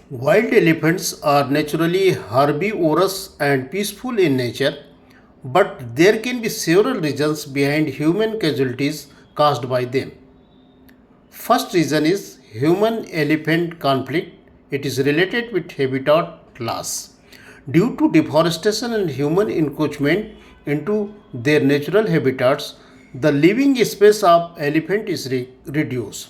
Wild elephants are naturally herbivorous and peaceful in nature, but there can be several reasons behind human casualties caused by them. First reason is human elephant conflict. It is related with habitat loss. Due to deforestation and human encroachment into their natural habitats, the living space of elephant is reduced.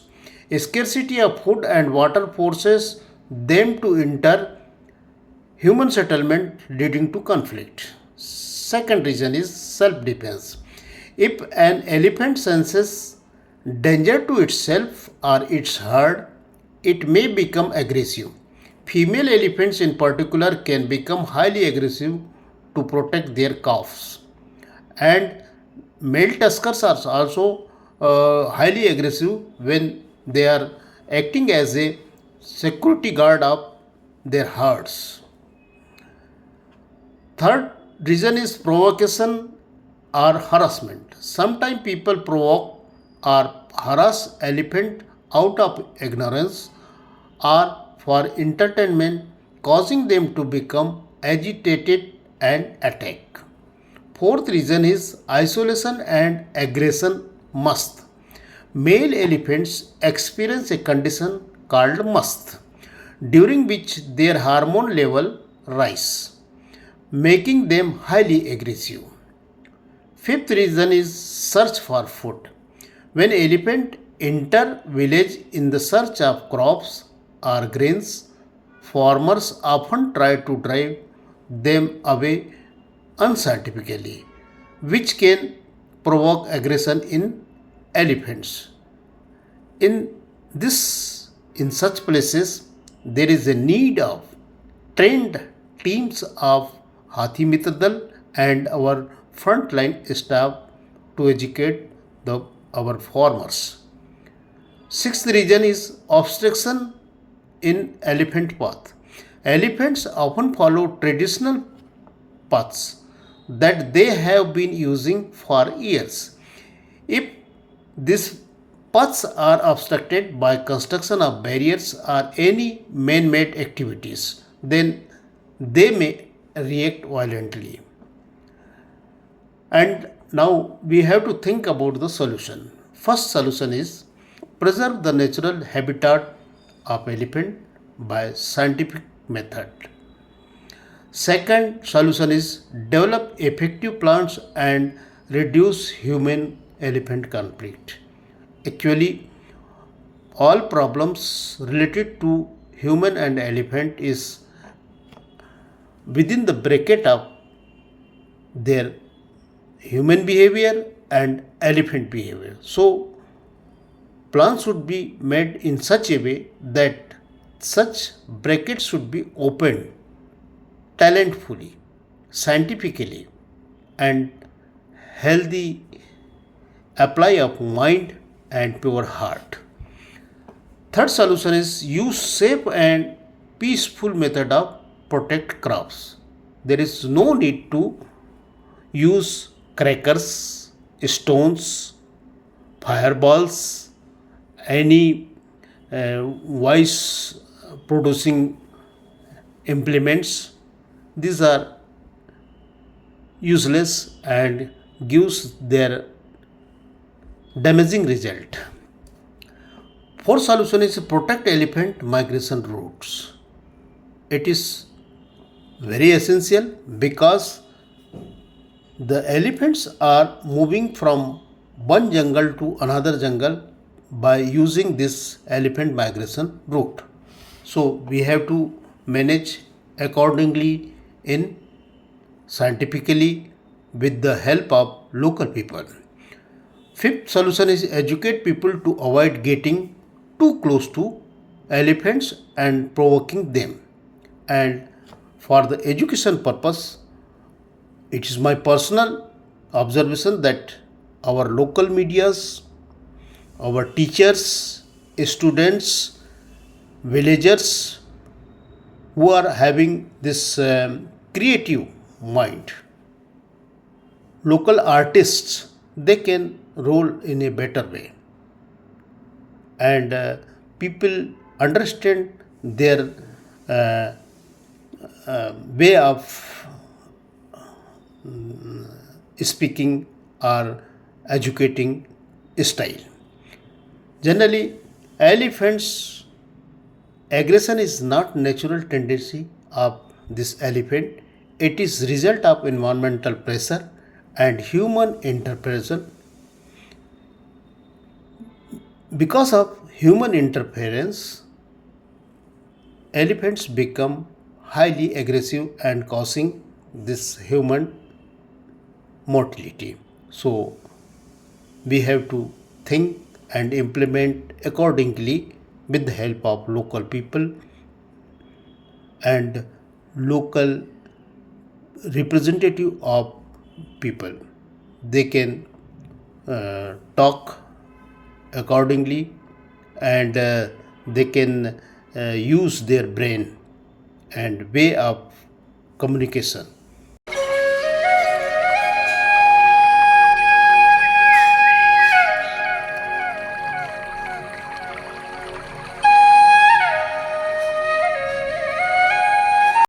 Scarcity of food and water forces them to enter human settlement, leading to conflict. Second reason is self defense. If an elephant senses danger to itself or its herd, it may become aggressive. Female elephants, in particular, can become highly aggressive to protect their calves. And male tuskers are also highly aggressive when they are acting as a security guard of their herds. Third reason is provocation or harassment. Sometimes people provoke or harass elephant out of ignorance or for entertainment, causing them to become agitated and attack. Fourth reason is isolation and aggression must. Male elephants experience a condition called must, during which their hormone level rise, making them highly aggressive. Fifth reason is search for food. When elephants enter village in the search of crops or grains, farmers often try to drive them away unscientifically, which can provoke aggression in elephants. In in such places, there is a need of trained teams of Hathi Mitradal and our frontline staff to educate our farmers. Sixth reason is obstruction in elephant path. Elephants often follow traditional paths that they have been using for years. If these paths are obstructed by construction of barriers or any man made activities, then they may react violently. And now we have to think about the solution. First solution is preserve the natural habitat of elephant by scientific method. Second solution is develop effective plants and reduce human elephant conflict. Actually, all problems related to human and elephant is within the bracket of their human behavior and elephant behavior. So, plans should be made in such a way that such brackets should be opened talentfully, scientifically, and healthy apply of mind and pure heart. Third solution is use safe and peaceful method of protect crops. There is no need to use crackers, stones, fireballs, any voice producing implements. These are useless and gives their damaging result. Fourth solution is protect elephant migration routes. It is very essential because the elephants are moving from one jungle to another jungle by using this elephant migration route. So we have to manage accordingly in scientifically with the help of local people. Fifth solution is educate people to avoid getting too close to elephants and provoking them. And for the education purpose, it is my personal observation that our local medias, our teachers, students, villagers who are having this creative mind, local artists, they can roll in a better way. And people understand their uh, way of speaking or educating style. Generally, elephants' aggression is not natural tendency of this elephant. It is result of environmental pressure and human intervention. Because of human interference, elephants become highly aggressive and causing this human mortality. So we have to think and implement accordingly with the help of local people and local representative of people. They can talk accordingly, and they can use their brain and way of communication